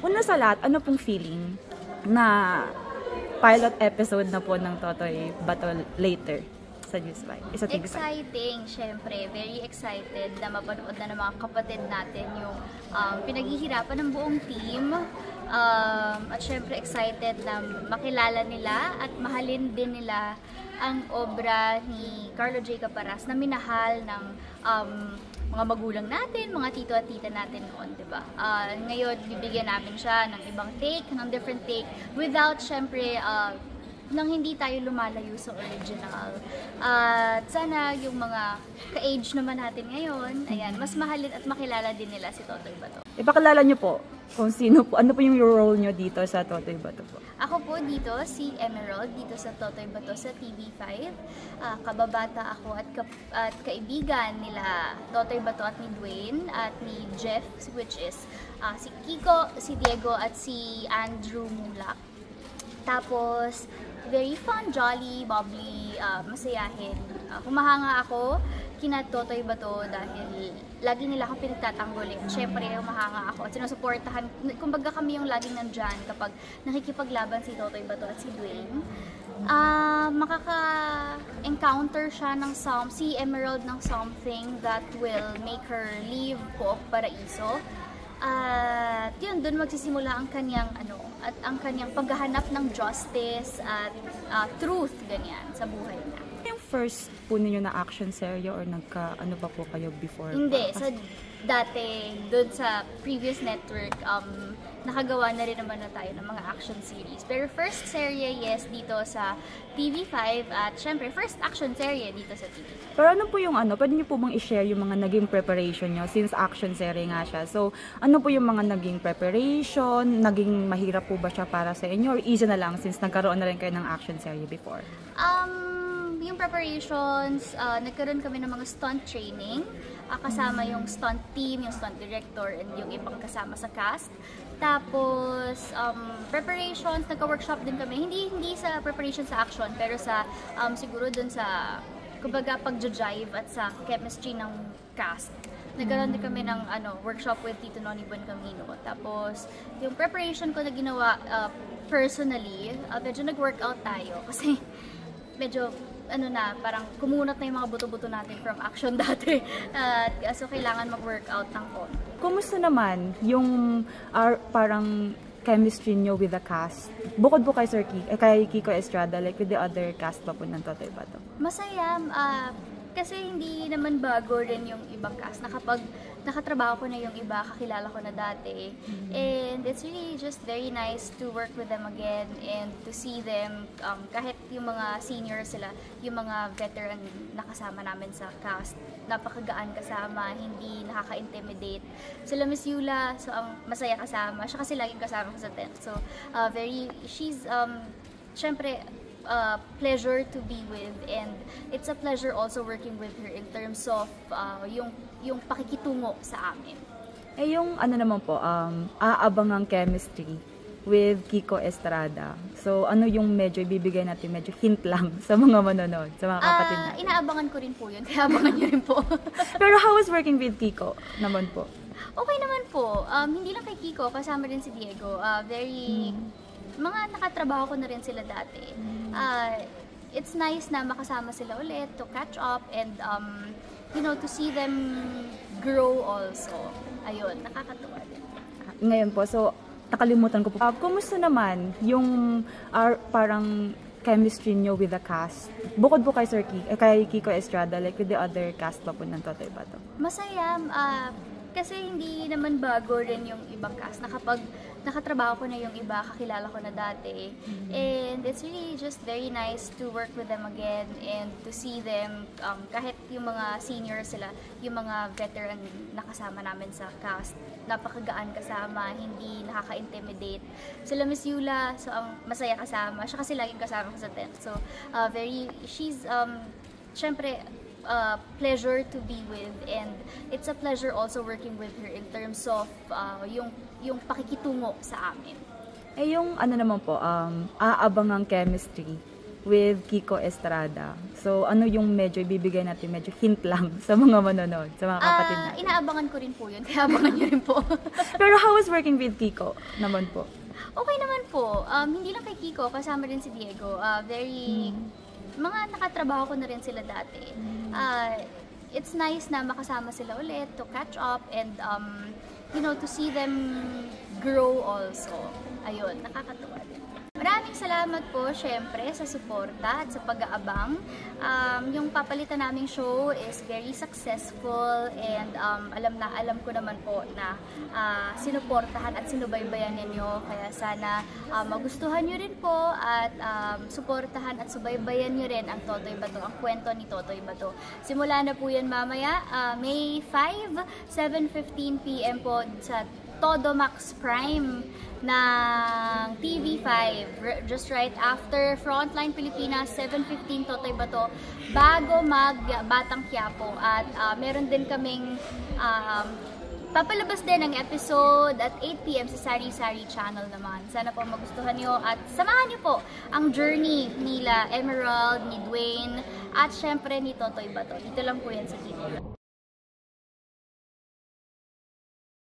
Una sa lahat, ano pong feeling na pilot episode na po ng Totoy Battle later sa News 5? Sa TV5? Exciting, syempre. Very excited na mapanood na ng mga kapatid natin yung pinaghihirapan ng buong team. At syempre excited na makilala nila at mahalin din nila ang obra ni Carlo J. Caparas na minahal ng mga magulang natin, mga tito at tita natin noon, diba? Ngayon, bibigyan namin siya ng ibang take, ng different take, without, syempre, nang hindi tayo lumalayo sa original. At sana yung mga ka-age naman natin ngayon, ayan, mas mahalin at makilala din nila si Totoy Bato. Ipakilala niyo po kung sino po, ano po yung role niyo dito sa Totoy Bato po? Ako po dito, si Emerald, dito sa Totoy Bato sa TV5. Kababata ako at kaibigan nila Totoy Bato at ni Dwayne at ni Jeff, which is si Kiko, si Diego at si Andrew Mulak. Tapos, very fun, jolly, bubbly, masayahin. Humahanga ako kina Totoy Bato dahil lagi nila akong pinagtatanggol. Siyempre, humahanga ako at sinusuportahan. Kumbaga kami yung laging nandyan kapag nakikipaglaban si Totoy Bato at si Dwayne. Makaka-encounter siya ng si Emerald ng something that will make her leave Pook Paraiso. At yun, dun magsisimula ang kanyang ang kanyang paghahanap ng justice at truth ganyan sa buhay niya. Yung first po ninyo na action serye or ano pa po kayo before? Hindi, sa dati dun sa previous network nakagawa na rin naman na tayo ng mga action series. Pero first serye, yes, dito sa TV5 at syempre first action serye dito sa TV5. Pero ano po yung pwede niyo po bang i-share yung mga naging preparation niyo since action serye nga siya? So, ano po yung mga naging preparation? Naging mahirap po ba siya para sa inyo or easy na lang since nagkaroon na rin kayo ng action serye before? Yung preparations, nagkaroon kami ng mga stunt training, kasama yung stunt team, yung stunt director, and yung ibang kasama sa cast. Tapos, preparations, nagka-workshop din kami. Hindi sa preparation sa action, pero sa, siguro dun sa, kumbaga, pag-jive at sa chemistry ng cast. Nagkaroon din kami ng workshop with Tito Noni Buen Camino. Tapos, yung preparation ko na ginawa personally, medyo nag-workout tayo. Kasi, medyo, parang kumunat na yung mga buto-buto natin from action dati. So, kailangan mag-workout ng konti. Kumusta naman yung parang chemistry nyo with the cast? Bukod po kay kay Kiko Estrada, like with the other cast pa po ng Totoy Bato? Masaya. Kasi hindi naman bago rin yung ibang cast na kapag nakatrabaho ko na yung iba, kakilala ko na dati. And it's really just very nice to work with them again and to see them, kahit yung mga seniors sila, yung mga veteran na kasama namin sa cast, napakagaan kasama, hindi nakaka-intimidate. Sila Miss Yula, so masaya kasama. Siya kasi laging kasama ko sa tent. So, she's, syempre, pleasure to be with, and it's a pleasure also working with her in terms of yung pakikitungo sa amin. Yung naman po, aabangang chemistry with Kiko Estrada. So, ano yung medyo ibibigay natin, medyo hint lang sa mga manonood, sa mga kapatid natin? Inaabangan ko rin po yun, kaya abangan nyo rin po. Pero how was working with Kiko naman po? Okay naman po. Hindi lang kay Kiko, kasama rin si Diego. Mga nakatrabaho ko na rin sila dati. It's nice na makasama sila ulit to catch up and to see them grow also. Ayun, nakakatuwa din. Ngayon po, so nakalimutan ko po. Kumusta naman yung parang chemistry nyo with the cast? Bukod po kay kay Kiko Estrada, like with the other cast pa po ng Totoy Bato? Masaya. Kasi hindi naman bago rin yung ibang cast na kapag nakatrabaho ko na yung iba, kakilala ko na dati. And it's really just very nice to work with them again and to see them, kahit yung mga seniors sila, yung mga veteran na kasama namin sa cast, napakagaan kasama, hindi nakaka-intimidate. Sila Miss Yula, so masaya kasama. Siya kasi laging kasama ko sa tent. So, she's, syempre, pleasure to be with, and it's a pleasure also working with her in terms of yung pakikitungo sa amin. Yung naman po, aabangang chemistry with Kiko Estrada. So, ano yung medyo ibibigay natin, medyo hint lang sa mga manonood, sa mga kapatid natin? Inaabangan ko rin po yun, kaya abangan nyo rin po. Pero how was working with Kiko naman po? Okay naman po. Hindi lang kay Kiko, kasama rin si Diego. Mga nakatrabaho ko na rin sila dati. It's nice na makasama sila ulit to catch up and to see them grow also. Ayun, nakakatuwa din. Maraming salamat po, syempre, sa suporta at sa pag-aabang. Yung papalitan naming show is very successful and alam ko naman po na sinuportahan at sinubaybayan ninyo. Kaya sana magustuhan nyo rin po at suportahan at subaybayan nyo rin ang Totoy Bato, ang kwento ni Totoy Bato. Simula na po yan mamaya, May 5, 7:15 PM po sa Todo Max Prime ng TV5, just right after Frontline Pilipinas, 7:15 Totoy Bato, bago mag Batang Quiapo. At meron din kaming papalabas din ang episode at 8 PM sa Sari Sari Channel naman. Sana po magustuhan nyo at samahan nyo po ang journey nila Emerald, ni Dwayne, at syempre ni Totoy Bato. Dito lang po yan sa TV.